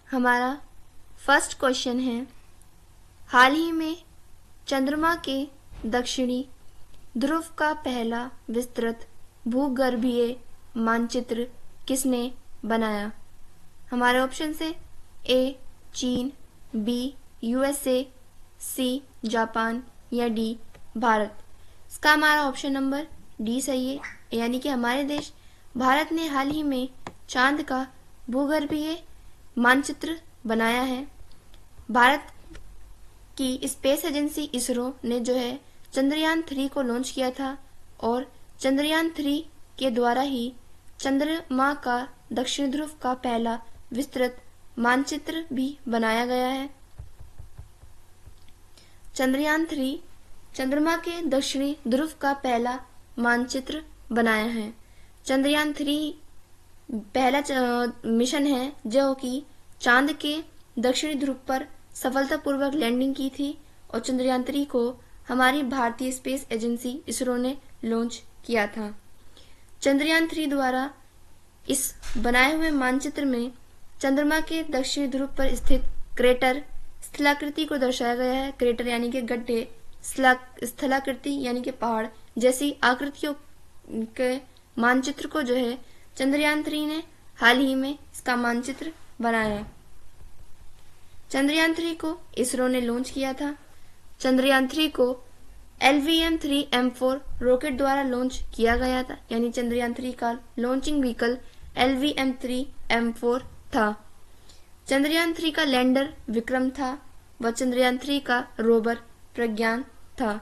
हमारा first question है, हाल ही में चंद्रमा के दक्षिणी ध्रुव का पहला विस्तृत भूगर्भीय मानचित्र किसने बनाया? हमारे ऑप्शन है ए चीन, बी यूएसए, सी जापान या डी भारत। इसका हमारा ऑप्शन नंबर डी सही है, यानी कि हमारे देश भारत ने हाल ही में चांद का भूगर्भीय मानचित्र बनाया है। भारत की स्पेस एजेंसी इसरो ने जो है चंद्रयान 3 को लॉन्च किया था और चंद्रयान 3 के द्वारा ही चंद्रमा का दक्षिण ध्रुव का पहला विस्तृत मानचित्र भी बनाया गया है। चंद्रयान 3 चंद्रमा के दक्षिणी ध्रुव का पहला मानचित्र बनाया है। चंद्रयान 3 पहला मिशन है जो कि चांद के दक्षिणी ध्रुव पर सफलतापूर्वक लैंडिंग की थी और चंद्रयान 3 को हमारी भारतीय स्पेस एजेंसी इसरो ने लॉन्च किया था। चंद्रयान 3 द्वारा इस बनाए हुए मानचित्र में चंद्रमा के दक्षिणी ध्रुव पर स्थित क्रेटर स्थलाकृति को दर्शाया गया है। क्रेटर यानी कि गड्ढे, स्थलाकृति यानी कि पहाड़ जैसी आकृतियों के मानचित्र को जो है चंद्रयान 3 ने हाल ही में इसका मानचित्र बनाया। चंद्रयान 3 को इसरो ने लॉन्च किया था। चंद्रयान 3 को LVM-3M4 रॉकेट द्वारा लॉन्च किया गया था, यानी चंद्रयान 3 का लॉन्चिंग व्हीकल LVM-3M4 था। चंद्रयान 3 का लैंडर विक्रम था व चंद्रयान 3 का रोवर प्रज्ञान था।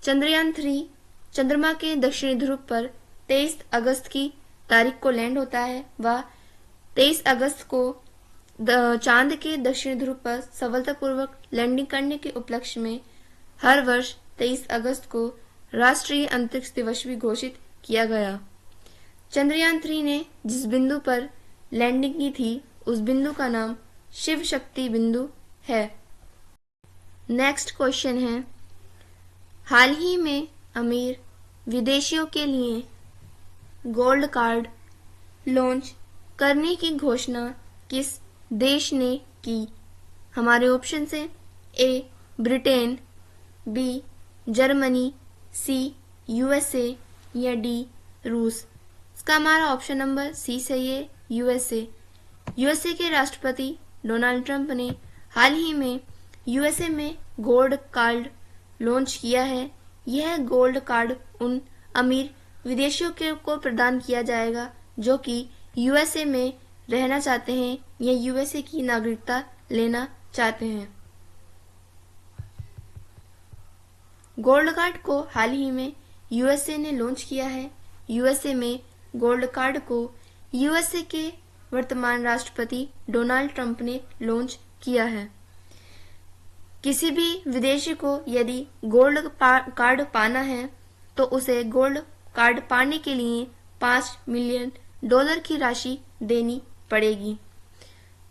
चंद्रयान 3 चंद्रमा के दक्षिणी ध्रुव पर 23 अगस्त की तारीख को लैंड होता है व 23 अगस्त को चांद के दक्षिणी ध्रुव पर सफलतापूर्वक लैंडिंग करने के उपलक्ष्य में हर वर्ष 23 अगस्त को राष्ट्रीय अंतरिक्ष दिवस भी घोषित किया गया। चंद्रयान 3 ने जिस बिंदु पर लैंडिंग की थी उस बिंदु का नाम शिव शक्ति बिंदु है। नेक्स्ट क्वेश्चन है, हाल ही में अमीर विदेशियों के लिए गोल्ड कार्ड लॉन्च करने की घोषणा किस देश ने की? हमारे ऑप्शन है A Britain, B Germany, C USA या डी रूस। इसका हमारा ऑप्शन नंबर सी सही है, यूएसए। यूएसए के राष्ट्रपति डोनाल्ड ट्रंप ने हाल ही में यूएसए में गोल्ड कार्ड लॉन्च किया है। यह गोल्ड कार्ड उन अमीर विदेशियों को प्रदान किया जाएगा जो कि यूएसए में रहना चाहते हैं या यूएसए की नागरिकता लेना चाहते हैं। गोल्ड कार्ड को हाल ही में यूएसए ने लॉन्च किया है। यूएसए में गोल्ड कार्ड को यूएसए के वर्तमान राष्ट्रपति डोनाल्ड ट्रंप ने लॉन्च किया है। किसी भी विदेशी को यदि गोल्ड कार्ड पाना है तो उसे गोल्ड कार्ड पाने के लिए $5 मिलियन की राशि देनी पड़ेगी।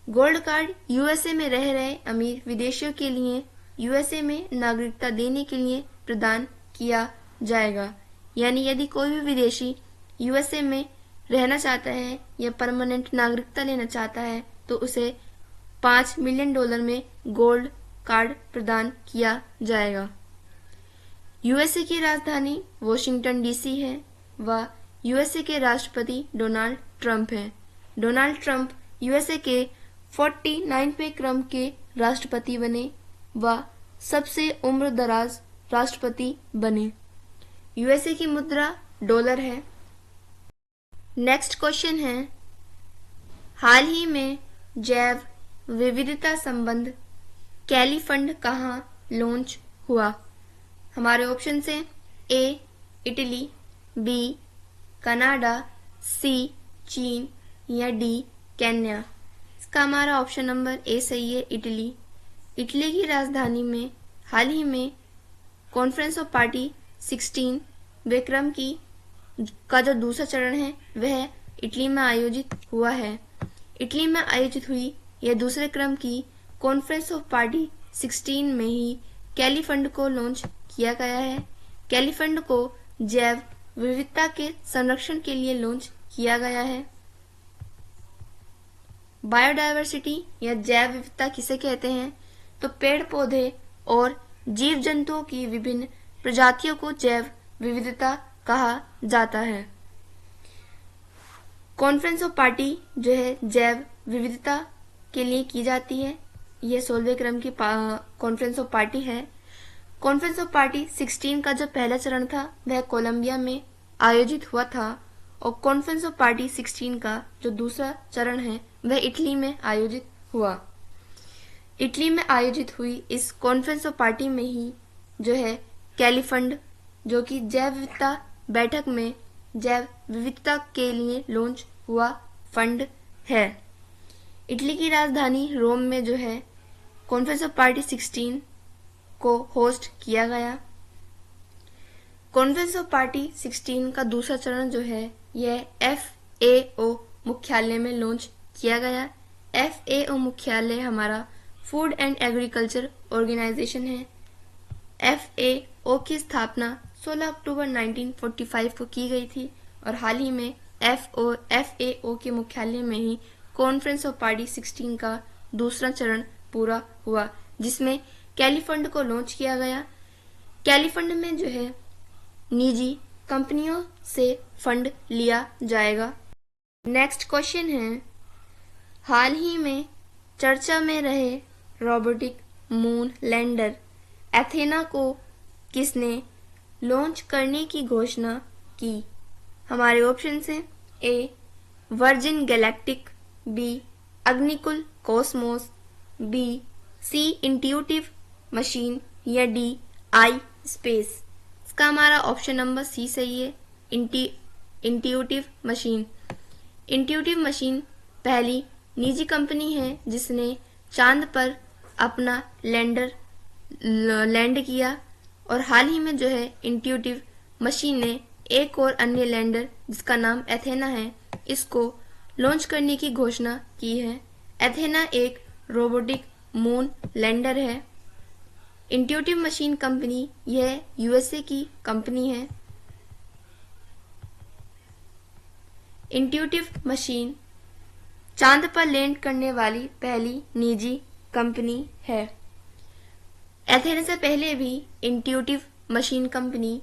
गोल्ड कार्ड यूएसए में रह रहे अमीर विदेशियों के लिए यूएसए में नागरिकता देने के लिए प्रदान किया जाएगा। यानी यदि कोई भी विदेशी यूएसए में रहना चाहता है या परमानेंट नागरिकता लेना चाहता है तो उसे $5 मिलियन में गोल्ड कार्ड प्रदान किया जाएगा। यूएसए की राजधानी वॉशिंगटन डीसी है व यूएसए के राष्ट्रपति डोनाल्ड ट्रंप हैं। डोनाल्ड ट्रंप यूएसए के 49वें क्रम के राष्ट्रपति बने व सबसे उम्र दराज राष्ट्रपति बने। यूएसए की मुद्रा डॉलर है। नेक्स्ट क्वेश्चन है, हाल ही में जैव विविधता संबंध कैली फंड कहाँ लॉन्च हुआ? हमारे ऑप्शन है ए इटली, बी कनाडा, सी चीन या डी केन्या। इसका हमारा ऑप्शन नंबर ए सही है, इटली। इटली की राजधानी में हाल ही में कॉन्फ्रेंस ऑफ पार्टी 16 विक्रम का जो दूसरा चरण है वह इटली में आयोजित हुआ है। इटली में आयोजित हुई यह दूसरे क्रम की कॉन्फ्रेंस ऑफ पार्टी 16 में ही कैली फंड को लॉन्च किया गया है। कैली फंड को जैव विविधता के संरक्षण के लिए लॉन्च किया गया है। बायोडायवर्सिटी या जैव विविधता किसे कहते हैं? तो पेड़ पौधे और जीव जंतुओं की विभिन्न प्रजातियों को जैव विविधता कहा जाता है। कॉन्फ्रेंस ऑफ पार्टी जो है जैव विविधता के लिए की जाती है। यह 16वें क्रम की कॉन्फ्रेंस ऑफ पार्टी है। कॉन्फ्रेंस ऑफ पार्टी 16 का जो पहला चरण था वह कोलंबिया में आयोजित हुआ था और कॉन्फ्रेंस ऑफ पार्टी 16 का जो दूसरा चरण है वह इटली में आयोजित हुआ। इटली में आयोजित हुई इस कॉन्फ्रेंस ऑफ पार्टी में ही जो है कैलीफंड जो कि जैव विविधता बैठक में जैव विविधता के लिए लॉन्च हुआ फंड है। इटली की राजधानी रोम में जो है कॉन्फ्रेंस ऑफ पार्टी 16 को होस्ट किया गया। कॉन्फ्रेंस ऑफ पार्टी 16 का दूसरा चरण जो है यह FAO मुख्यालय में लॉन्च किया गया। FAO मुख्यालय हमारा फूड एंड एग्रीकल्चर ऑर्गेनाइजेशन है। FAO की स्थापना 16 अक्टूबर 1945 को की गई थी और हाल ही में FAO के मुख्यालय में ही कॉन्फ्रेंस ऑफ पार्टी 16 का दूसरा चरण पूरा हुआ जिसमें कैलीफंड को लॉन्च किया गया। कैलीफंड में जो है निजी कंपनियों से फंड लिया जाएगा। नेक्स्ट क्वेश्चन है, हाल ही में चर्चा में रहे रोबोटिक मून लैंडर एथेना को किसने लॉन्च करने की घोषणा की? हमारे ऑप्शन हैं A Virgin Galactic, B Agnikul Cosmos, B C intuitive machine या D आई स्पेस। इसका हमारा ऑप्शन नंबर सी सही है, इंट्यूटिव मशीन। इंट्यूटिव मशीन पहली निजी कंपनी है जिसने चांद पर अपना लैंड किया और हाल ही में जो है इंट्यूटिव मशीन ने एक और अन्य लैंडर जिसका नाम एथेना है इसको लॉन्च करने की घोषणा की है। एथेना एक रोबोटिक मून लैंडर है। इंट्यूटिव मशीन कंपनी यह USA की कंपनी है। इंट्यूटिव मशीन चांद पर लैंड करने वाली पहली निजी कंपनी है। एथेना से पहले भी इंट्यूटिव मशीन कंपनी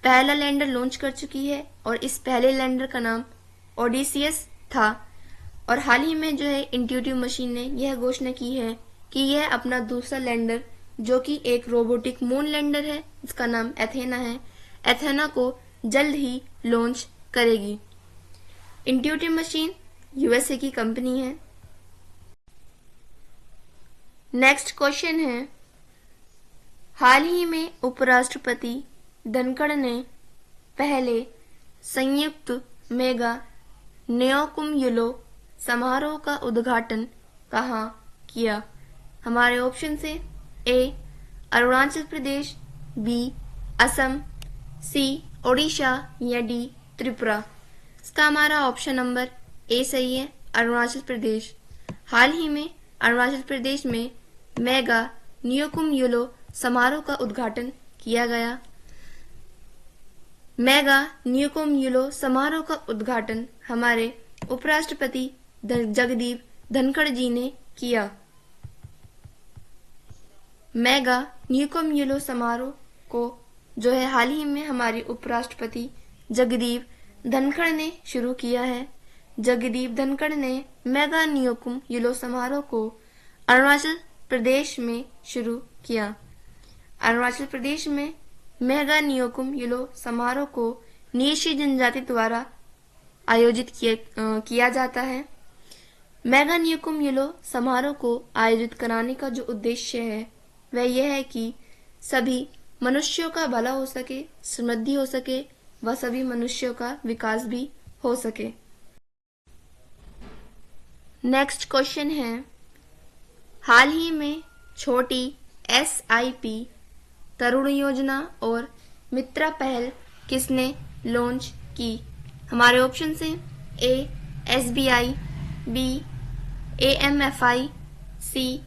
पहला लैंडर लॉन्च कर चुकी है और इस पहले लैंडर का नाम ओडिसियस था और हाल ही में जो है इंट्यूटिव मशीन ने यह घोषणा की है कि यह अपना दूसरा लैंडर जो कि एक रोबोटिक मून लैंडर है जिसका नाम एथेना है, एथेना को जल्द ही लॉन्च करेगी। इंट्यूटिव मशीन USA की कंपनी है। नेक्स्ट क्वेश्चन है, हाल ही में उपराष्ट्रपति धनखड़ ने पहले संयुक्त मेगा न्योकुम-युलो समारोह का उद्घाटन कहाँ किया? हमारे ऑप्शन से A Arunachal Pradesh, B Assam, C Odisha या D त्रिपुरा। इसका हमारा ऑप्शन नंबर A सही है, अरुणाचल प्रदेश। हाल ही में अरुणाचल प्रदेश में मेगा न्योकुम-युलो समारोह का उद्घाटन किया गया। मेगा न्योकुम-युलो समारोह का उद्घाटन हमारे उपराष्ट्रपति जगदीप धनखड़ जी ने किया। मेगा न्योकुम-युलो समारोह को जो है हाल ही में हमारे उपराष्ट्रपति जगदीप धनखड़ ने शुरू किया है। जगदीप धनखड़ ने मेगा न्योकुम-युलो समारोह को अरुणाचल प्रदेश में शुरू किया। अरुणाचल प्रदेश में मेगा न्योकुम-युलो समारोह को नीशी जनजाति द्वारा आयोजित किया जाता है। मेगा न्योकुम-युलो समारोह को आयोजित कराने का जो उद्देश्य है वह यह है कि सभी मनुष्यों का भला हो सके, समृद्धि हो सके व सभी मनुष्यों का विकास भी हो सके। नेक्स्ट क्वेश्चन है, हाल ही में छोटी SIP तरुण योजना और मित्रा पहल किसने लॉन्च की? हमारे ऑप्शन से A SBI, B AMFI, C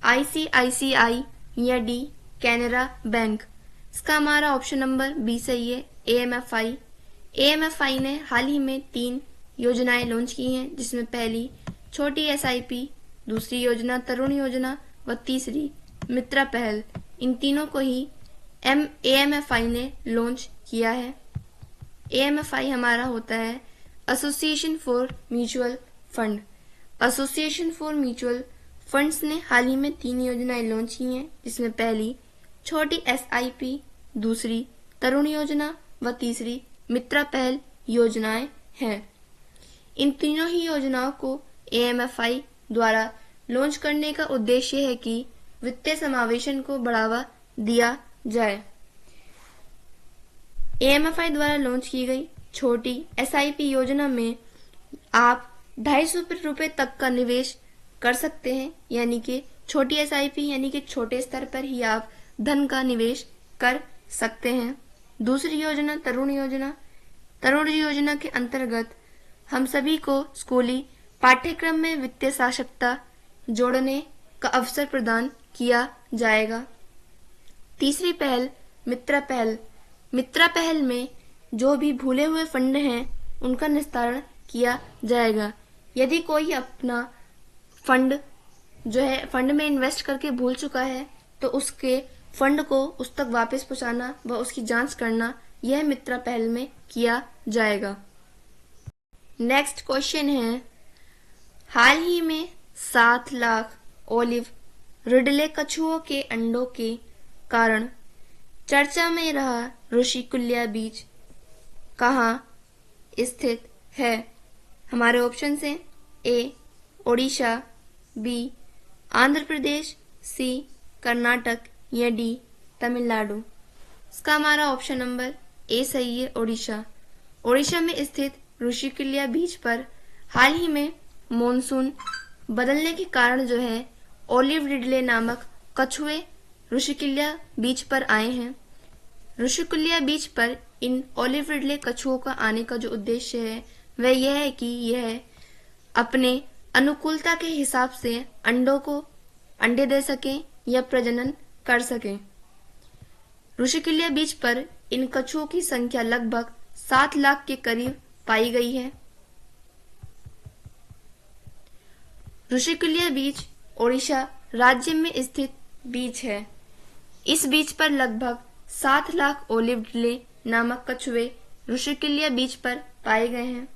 ICICI या D कैनरा बैंक। इसका हमारा ऑप्शन नंबर B सही है, AMFI ने हाल ही में 3 योजनाएं लॉन्च की हैं जिसमें पहली छोटी एसआईपी, दूसरी योजना तरुण योजना व तीसरी मित्रा पहल, इन तीनों को ही एएमएफआई ने लॉन्च किया है। एएमएफआई हमारा होता है association for mutual fund. Association for mutual funds ने हाल ही में 3 योजनाएं लॉन्च की हैं, जिसमें पहली छोटी एसआईपी, दूसरी तरुण योजना व तीसरी मित्रा पहल योजनाएं हैं। इन तीनों ही योजनाओं को एएमएफआई द्वारा लॉन्च करने का उद्देश्य है कि वित्तीय समावेशन को बढ़ावा दिया जाए। एएमएफआई द्वारा लॉन्च की गई छोटी एसआईपी योजना में आप 250 रुपए तक का निवेश कर सकते हैं, यानी कि छोटी एसआईपी यानी कि छोटे स्तर पर ही आप धन का निवेश कर सकते हैं। दूसरी योजना तरुण योजना। तरुण योजना के अंतर्गत हम सभी को स्कूली पाठ्यक्रम में वित्तीय साक्षरता जोड़ने का अवसर प्रदान किया जाएगा। तीसरी पहल मित्रा पहल। मित्रा पहल में जो भी भूले हुए फंड हैं उनका निस्तारण किया जाएगा। यदि कोई अपना फंड फंड में इन्वेस्ट करके भूल चुका है तो उसके फंड को उस तक वापस पहुंचाना व उसकी जांच करना यह मित्रा पहल में किया जाएगा। नेक्स्ट क्वेश्चन है, हाल ही में 7 लाख ओलिव रिडले कछुओं के अंडों के कारण चर्चा में रहा ऋषिकुल्या बीच कहाँ स्थित है? हमारे ऑप्शन हैं ए ओडिशा, बी आंध्र प्रदेश, सी कर्नाटक या डी तमिलनाडु। इसका हमारा ऑप्शन नंबर ए सही है, ओडिशा। ओडिशा में स्थित ऋषिकुल्या बीच पर हाल ही में मॉनसून बदलने के कारण ओलिव रिडले नामक कछुए ऋषिकुल्या बीच पर आए हैं। ऋषिकुल्या बीच पर इन ओलिव रिडले कछुओं का आने का जो उद्देश्य है वह यह है कि यह अपने अनुकूलता के हिसाब से अंडे दे सकें या प्रजनन कर सकें। ऋषिकुल्या बीच पर इन कछुओं की संख्या लगभग 7 लाख के करीब पाई गई है। ऋषिकुल्या बीच ओडिशा राज्य में स्थित बीच है। इस बीच पर लगभग 7 लाख ओलिव रिडले नामक कछुए ऋषिकुल्या बीच पर पाए गए हैं।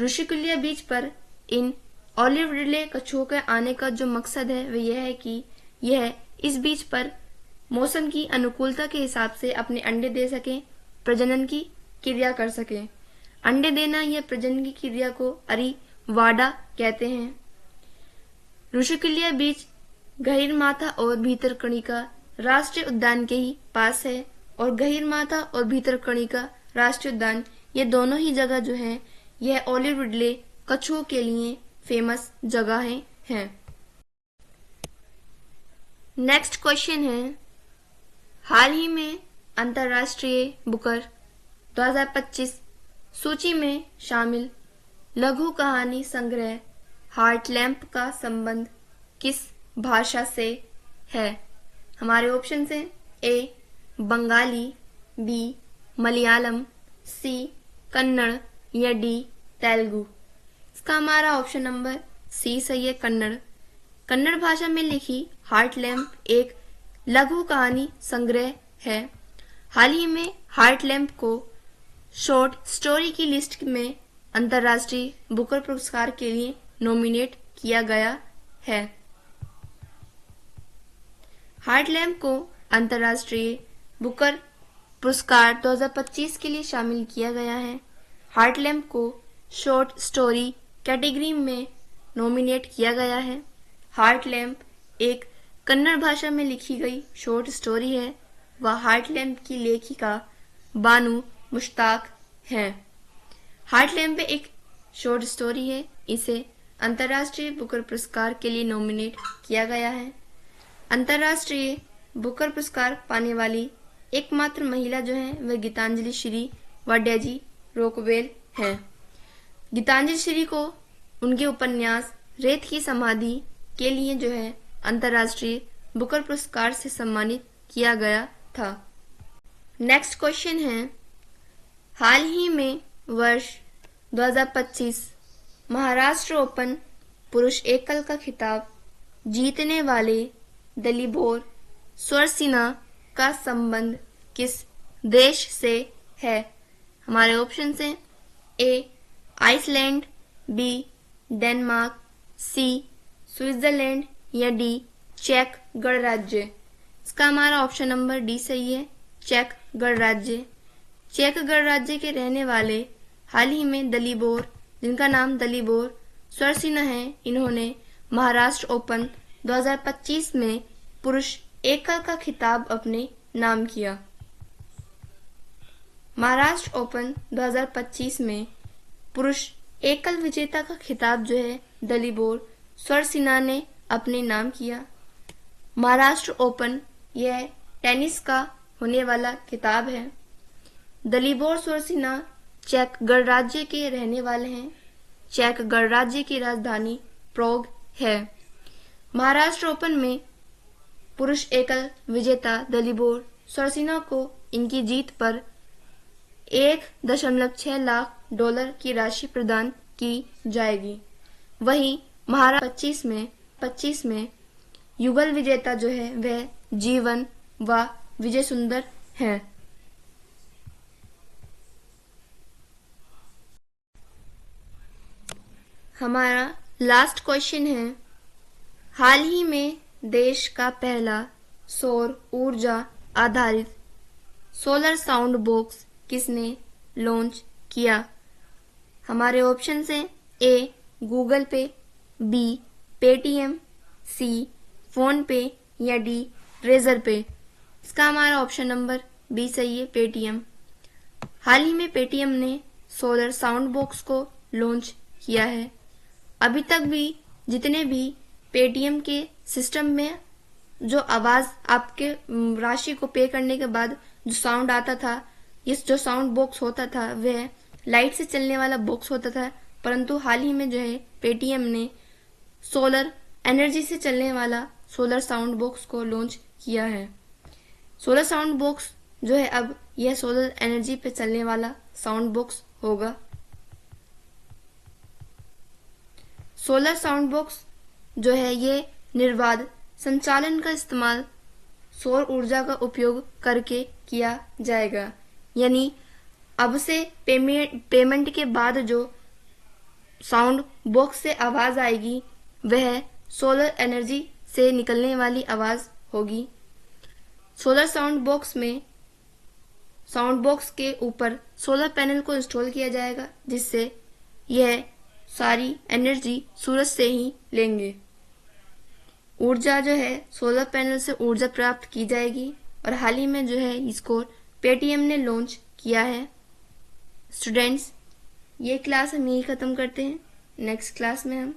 ऋषिकुल्या बीच पर इन ओलिव रिडले कछुओं के आने का जो मकसद है वह यह है कि यह इस बीच पर मौसम की अनुकूलता के हिसाब से अपने अंडे दे सकें, प्रजनन की क्रिया कर सकें। अंडे देना या प्रजनन की क्रिया को अरिवाडा कहते हैं। ऋषिकुल्या बीच गहीरमाथा और भीतरकनिका राष्ट्रीय उद्यान के ही पास है और गहीरमाथा और भीतरकनिका राष्ट्रीय उद्यान ये दोनों ही जगह यह ओलिव रिडले कछुओं के लिए फेमस जगहें हैं। नेक्स्ट क्वेश्चन है, हाल ही में अंतर्राष्ट्रीय बुकर 2025 सूची में शामिल लघु कहानी संग्रह हार्टलैम्प का संबंध किस भाषा से है? हमारे ऑप्शन हैं ए बंगाली, बी मलयालम, सी कन्नड़ या डी तेलुगु। इसका हमारा ऑप्शन नंबर सी सही है, कन्नड़। कन्नड़ भाषा में लिखी हार्टलैम्प एक लघु कहानी संग्रह है। हाल ही में हार्टलैम्प को शॉर्ट स्टोरी की लिस्ट में अंतर्राष्ट्रीय बुकर पुरस्कार के लिए नॉमिनेट किया गया है। हार्टलैम्प को अंतर्राष्ट्रीय बुकर पुरस्कार 2025 के लिए शामिल किया गया है। हार्टलैम्प को शॉर्ट स्टोरी कैटेगरी में नॉमिनेट किया गया है। हार्टलैम्प एक कन्नड़ भाषा में लिखी गई शॉर्ट स्टोरी है। वह हार्टलैम्प की लेखिका बानू मुश्ताक है। हार्टलैम्प एक शॉर्ट स्टोरी है। इसे अंतर्राष्ट्रीय बुकर पुरस्कार के लिए नॉमिनेट किया गया है। अंतर्राष्ट्रीय बुकर पुरस्कार पाने वाली एकमात्र महिला वह गीतांजलि श्री वाड्याजी रोकवेल है। गीतांजलि श्री को उनके उपन्यास रेत की समाधि के लिए अंतर्राष्ट्रीय बुकर पुरस्कार से सम्मानित किया गया था। नेक्स्ट क्वेश्चन है, हाल ही में वर्ष 2025 महाराष्ट्र ओपन पुरुष एकल का खिताब जीतने वाले दलीबोर स्वरसिन्हा का संबंध किस देश से है? हमारे ऑप्शन हैं ए आइसलैंड, बी डेनमार्क, सी स्विट्जरलैंड या डी चेक गणराज्य। इसका हमारा ऑप्शन नंबर डी सही है, चेक गणराज्य। चेक गणराज्य के रहने वाले हाल ही में दलीबोर, जिनका नाम दलीबोर स्वरसिन्हा है, इन्होंने महाराष्ट्र ओपन 2025 में पुरुष एकल का खिताब अपने नाम किया। महाराष्ट्र ओपन 2025 में पुरुष एकल विजेता का खिताब जो है दलीबोर स्वरसिन्हा ने अपने नाम किया। महाराष्ट्र ओपन यह टेनिस का होने वाला खिताब है। दलीबोर स्वरसिन्हा चेक गणराज्य के रहने वाले हैं। चेक गणराज्य की राजधानी प्रोग है। महाराष्ट्र ओपन में पुरुष एकल विजेता दलीबोर स्वरसिन्हा को इनकी जीत पर 1.6 लाख डॉलर की राशि प्रदान की जाएगी। वहीं महाराष्ट्र 25 में युगल विजेता जो है वह जीवन व विजय सुंदर हैं। हमारा लास्ट क्वेश्चन है, हाल ही में देश का पहला सौर ऊर्जा आधारित सोलर साउंड बॉक्स किसने लॉन्च किया? हमारे ऑप्शन हैं ए गूगल पे, बी पेटीएम, सी फोन पे या डी रेजर पे। इसका हमारा ऑप्शन नंबर बी सही है, पेटीएम। हाल ही में पेटीएम ने सोलर साउंड बॉक्स को लॉन्च किया है। अभी तक भी जितने भी पेटीएम के सिस्टम में जो आवाज आपके राशि को पे करने के बाद जो साउंड आता था, इस जो साउंड बॉक्स होता था वह लाइट से चलने वाला बॉक्स होता था, परंतु हाल ही में जो है पेटीएम ने सोलर एनर्जी से चलने वाला सोलर साउंड बॉक्स को लॉन्च किया है। सोलर साउंड बॉक्स जो है अब यह सोलर एनर्जी पे चलने वाला साउंड बॉक्स होगा। सोलर साउंड बॉक्स जो है ये निर्बाध संचालन का इस्तेमाल सौर ऊर्जा का उपयोग करके किया जाएगा। यानी अब से पेमेंट के बाद जो साउंड बॉक्स से आवाज आएगी वह सोलर एनर्जी से निकलने वाली आवाज होगी। सोलर साउंड बॉक्स में साउंड बॉक्स के ऊपर सोलर पैनल को इंस्टॉल किया जाएगा, जिससे यह सारी एनर्जी सूरज से ही लेंगे। ऊर्जा जो है सोलर पैनल से ऊर्जा प्राप्त की जाएगी और हाल ही में जो है इसको पेटीएम ने लॉन्च किया है। स्टूडेंट्स, ये क्लास हम यही खत्म करते हैं। नेक्स्ट क्लास में हम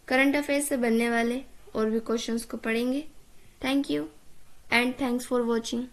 करंट अफेयर्स से बनने वाले और भी क्वेश्चंस को पढ़ेंगे। Thank you and thanks for watching.